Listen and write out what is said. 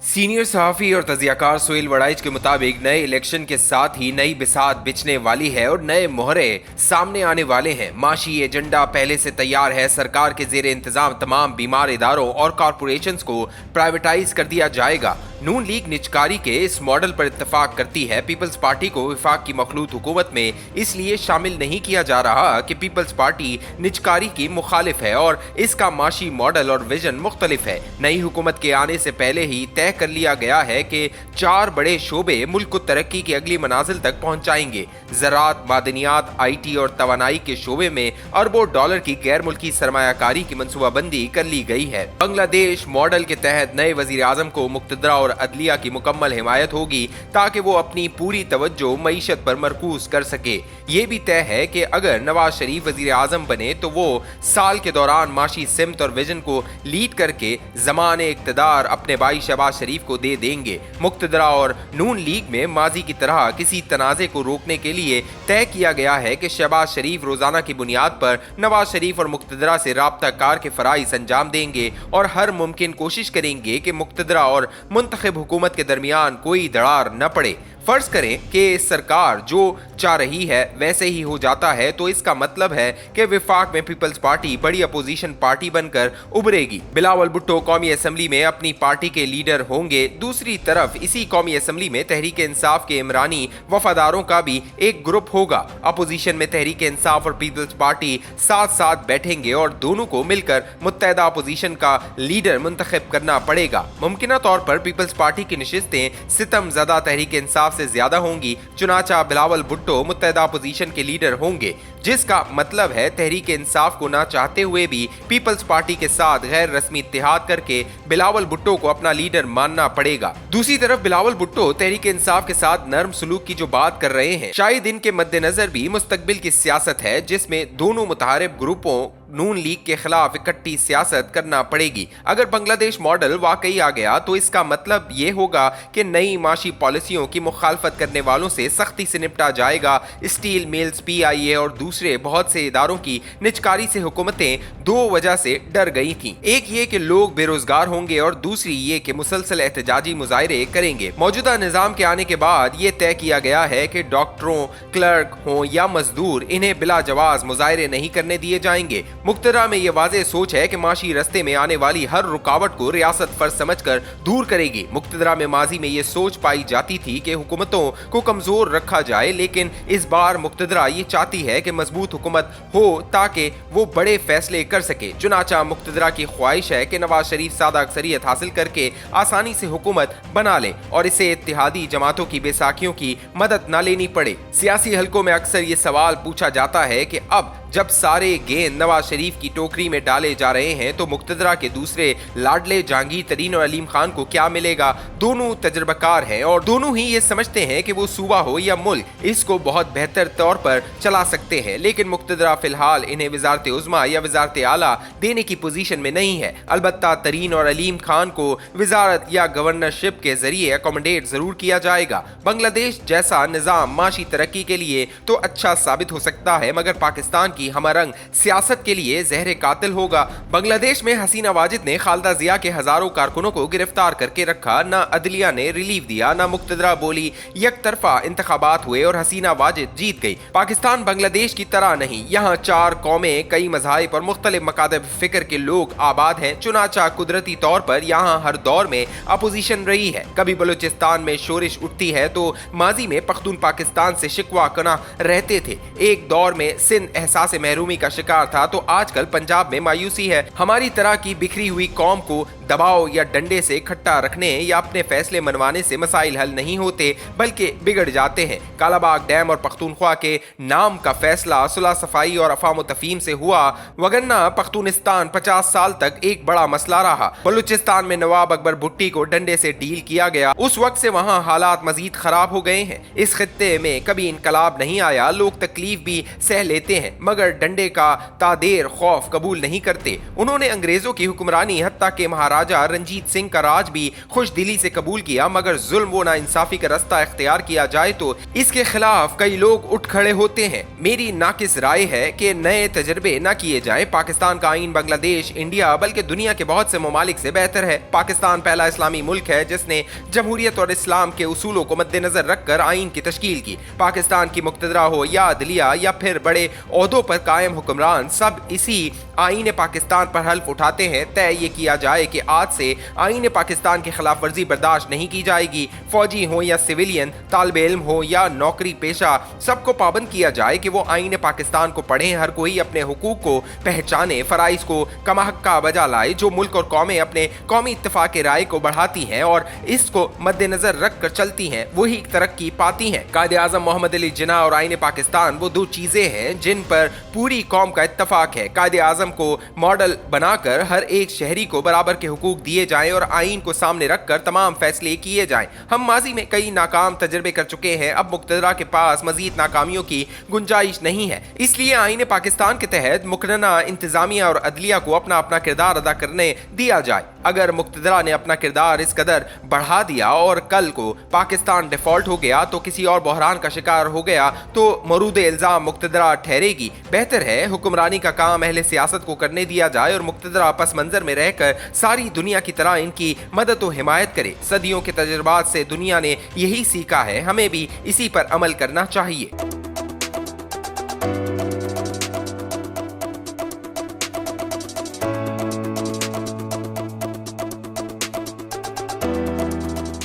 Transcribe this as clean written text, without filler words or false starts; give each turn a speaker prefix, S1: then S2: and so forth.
S1: Senior सहाफी और तजियाकार सोहेल वड़ाइच के मुताबिक नए इलेक्शन के साथ ही नई बिसात बिछने वाली है और नए मोहरे सामने आने वाले हैं। माशी एजेंडा पहले से तैयार है। सरकार के जेर इंतजाम तमाम बीमार इदारों और कॉरपोरेशंस को प्राइवेटाइज कर दिया जाएगा। नून लीग निजकारी के इस मॉडल पर इत्तेफाक करती है। पीपल्स पार्टी को विफाक की मखलूत हुकूमत में इसलिए शामिल नहीं किया जा रहा कि पीपल्स पार्टी निजकारी की मुखालिफ है और इसका माशी मॉडल और विजन मुख्तलिफ है। नई हुकूमत के आने से पहले ही तय कर लिया गया है कि 4 बड़े शोबे मुल्क को तरक्की की अगली मनाजिल तक पहुंचाएंगे। ज़राअत, मादनियात, IT और तवानाई के शोबे में अरबों डॉलर की गैर मुल्की सरमायाकारी की मनसूबाबंदी कर ली गई है। बांग्लादेश मॉडल के तहत नए वजीर आजम को मुक्तदरा और अदलिया की मुकम्मल हिमायत होगी ताकि वो अपनी पूरी तवज्जो मईशत पर मरकूज कर सके। ये भी तय है कि अगर नवाज शरीफ वजीर आजम बने तो वो साल के दौरान माशी सिमत और विजन को लीड करके ज़माने इक़्तिदार अपने भाई शहबाज शरीफ को दे देंगे। मुक्तदरा और नून लीग में माजी की तरह किसी तनाज़े को रोकने के लिए तय किया गया है कि शहबाज शरीफ रोजाना की बुनियाद पर नवाज शरीफ और मुक्तदरा से राब्ता कार के फराइज अंजाम देंगे और हर मुमकिन कोशिश करेंगे कि मुक्तदरा और मुंतखब हुकूमत के दरमियान कोई दरार न पड़े। फर्ज करें कि सरकार जो चाह रही है वैसे ही हो जाता है तो इसका मतलब है कि विफाक में पीपल्स पार्टी बड़ी अपोजिशन पार्टी बनकर उभरेगी। बिलावल भुट्टो कौमी असम्बली में अपनी पार्टी के लीडर होंगे। दूसरी तरफ इसी कौमी असम्बली में तहरीक इंसाफ के इमरानी वफादारों का भी एक ग्रुप होगा। अपोजिशन में तहरीक इंसाफ और पीपल्स पार्टी साथ साथ बैठेंगे और दोनों को मिलकर मुत्तहदा अपोजिशन का लीडर मुंतखब करना पड़ेगा। मुमकिना तौर पर पीपल्स पार्टी की नशिस्तें सितमज़दा तहरीक इंसाफ से ज्यादा होंगी। चुनाचा बिलावल भुट्टो मुत्तहदा अपोजिशन के लीडर होंगे, जिसका मतलब है तहरीक इंसाफ को ना चाहते हुए भी पीपल्स पार्टी के साथ गैर रस्मी इत्तेहाद करके बिलावल भुट्टो को अपना लीडर मानना पड़ेगा। दूसरी तरफ बिलावल भुट्टो तहरीक इंसाफ के साथ नर्म सलूक की जो बात कर रहे हैं, शायद इनके मद्देनजर भी मुस्तकबिल की सियासत है जिसमें दोनों मुतहारिब ग्रुपों नून लीग के खिलाफ इकट्ठी सियासत करना पड़ेगी। अगर बांग्लादेश मॉडल वाकई आ गया तो इसका मतलब ये होगा कि नई माशी पॉलिसियों की मुखालफत करने वालों से सख्ती से निपटा जाएगा। स्टील मिल्स, PIA और दूसरे बहुत से इदारों की निजकारी से हुकूमतें 2 वजह से डर गई थीं। एक ये कि लोग बेरोजगार होंगे और दूसरी ये कि मुसलसल एहतजाजी मुजाहरे करेंगे। मौजूदा निजाम के आने के बाद ये तय किया गया है कि डॉक्टरों, क्लर्क हों या मजदूर, इन्हें बिला जवाज मुजाहरे नहीं करने दिए जाएंगे। मुक्तदरा में यह वाज़ेह सोच है कि माशी रस्ते में आने वाली हर रुकावट को रियासत फर्ज समझकर दूर करेगी। मुक्तदरा में माजी में ये सोच पाई जाती थी कि हुकूमतों को कमजोर रखा जाए, लेकिन इस बार मुक्तदरा ये चाहती है कि मजबूत हुकूमत हो ताकि वो बड़े फैसले कर सके। चुनाचा मुक्तदरा की ख्वाहिश है कि नवाज शरीफ सादा अक्सरियत हासिल करके आसानी से हुकूमत बना ले और इसे इत्तेहादी जमातों की बेसाखियों की मदद न लेनी पड़े। सियासी हलकों में अक्सर ये सवाल पूछा जाता है कि अब जब सारे गेंद नवाज शरीफ की टोकरी में डाले जा रहे हैं तो मुक्तदरा के दूसरे लाडले जहांगीर तरीन और अलीम खान को क्या मिलेगा। दोनों तजर्बाकार हैं और दोनों ही ये समझते हैं कि वो सूबा हो या मुल्क, इसको बहुत बेहतर तौर पर चला सकते हैं, लेकिन मुक्तदरा फिलहाल इन्हें वजारत उज़्मा या वजारत आला देने की पोजीशन में नहीं है। अलबत्ता तरीन और अलीम खान को वजारत या गवर्नरशिप के जरिए अकोमोडेट जरूर किया जाएगा। बांग्लादेश जैसा निज़ाम माशी तरक्की के लिए तो अच्छा साबित हो सकता है, मगर पाकिस्तान की हमरंग सियासत के लिए जहर कातिल होगा। बांग्लादेश में हसीना वाजिद ने खालिदा जिया के हजारों कारकुनों को गिरफ्तार करके रखा। ना अदलिया ने रिलीफ दिया, ना मुक्तदरा बोली। एक तरफा इंतखाबात हुए और हसीना वाजिद जीत गई। पाकिस्तान बांग्लादेश की तरह नहीं, यहाँ 4 कौमें, कई मज़ाहिब और मुख्तलिफ मकातब फिक्र के लोग आबाद हैं। चुनाचा कुदरती तौर पर यहाँ हर दौर में अपोजिशन रही है। कभी बलूचिस्तान में शोरिश उठती है तो माजी में पख्तून पाकिस्तान से शिकवा कना रहते थे। एक दौर में सिंध एहसास से महरूमी का शिकार था तो आजकल पंजाब में मायूसी है। हमारी तरह की बिखरी हुई कौम को दबाव या डंडे से इकट्ठा रखने या अपने फैसले मनवाने से मसाइल हल नहीं होते बल्कि बिगड़ जाते हैं। कालाबाग डैम और पख्तूनख्वा के नाम का फैसला सुलह सफाई और अफाम तफहीम से हुआ, वगरना पख्तूनिस्तान 50 साल तक एक बड़ा मसला रहा। बलूचिस्तान में नवाब अकबर भुट्टी को डंडे से डील किया गया, उस वक्त से वहाँ हालात मजीद खराब हो गए हैं। इस खित्ते में कभी इनकलाब नहीं आया, लोग तकलीफ भी सह लेते हैं मगर डंडे का तादेर खौफ कबूल नहीं करते। उन्होंने अंग्रेजों की हुक्मरानी हत्ता के महाराज महाराजा रंजीत सिंह का राज भी खुश दिली से कबूल किया, मगर जुल्म व नाइंसाफी का रास्ता इख्तियार किया जाए तो इसके खिलाफ कई लोग उठ खड़े होते हैं। मेरी नाकिस राय है कि नए तजर्बे न किए जाए। पाकिस्तान का आइन बांग्लादेश, इंडिया बल्कि दुनिया के बहुत से ममालिक से बेहतर है। पाकिस्तान पहला इस्लामी मुल्क है जिसने जमहूरियत और इस्लाम के उसूलों को मद्देनजर रखकर आइन की तश्कील की। पाकिस्तान की मुक्तदरा हो या अदलिया या फिर बड़े ओहदों पर कायम हुक्मरान, सब इसी आइन पाकिस्तान पर हल्फ उठाते हैं। तय ये किया जाए कि आज से आइन पाकिस्तान की खिलाफ वर्जी बर्दाश्त नहीं की जाएगी। फौजी हो या सिविलियन, तालिब इल्म हो या नौकरी पेशा, सबको पाबंद किया जाए कि वो आइन पाकिस्तान को पढ़ें। हर कोई अपने हुकूक को पहचाने, फराइज को कमाहक्का बजा लाए। जो मुल्क और कौमें अपने कौमी इत्तेफाक राय को बढ़ाती हैं और इसको मद्देनजर रख कर चलती हैं, वही तरक्की पाती हैं। कायदे आजम मोहम्मद अली जिन्ना और आइन पाकिस्तान वो दो चीजें हैं जिन पर पूरी कौम का इत्तफाक है। कायदे आजम को मॉडल बनाकर हर एक शहरी को बराबर के हुकूक दिए जाएं और आइन को सामने रखकर तमाम फैसले किए जाएं। हम माजी में कई नाकाम तजर्बे कर चुके हैं, अब मुक्तदरा के पास मजीद नाकामियों की गुंजाइश नहीं है। इसलिए आइन पाकिस्तान के तहत मुकर्रना इंतजामिया और अदलिया को अपना अपना किरदार अदा करने दिया जाए। अगर मुक्तदरा ने अपना किरदार इस कदर बढ़ा दिया और कल को पाकिस्तान डिफॉल्ट हो गया तो किसी और बहरान का शिकार हो गया तो मरूद इल्जाम मुक्तदरा ठहरेगी। बेहतर है हुक्मरानी का काम अहले सियासत को करने दिया जाए और मुक्तदरा पस मंजर में रहकर सारी दुनिया की तरह इनकी मदद और हिमायत करे। सदियों के तजुर्बात से दुनिया ने यही सीखा है, हमें भी इसी पर अमल करना चाहिए।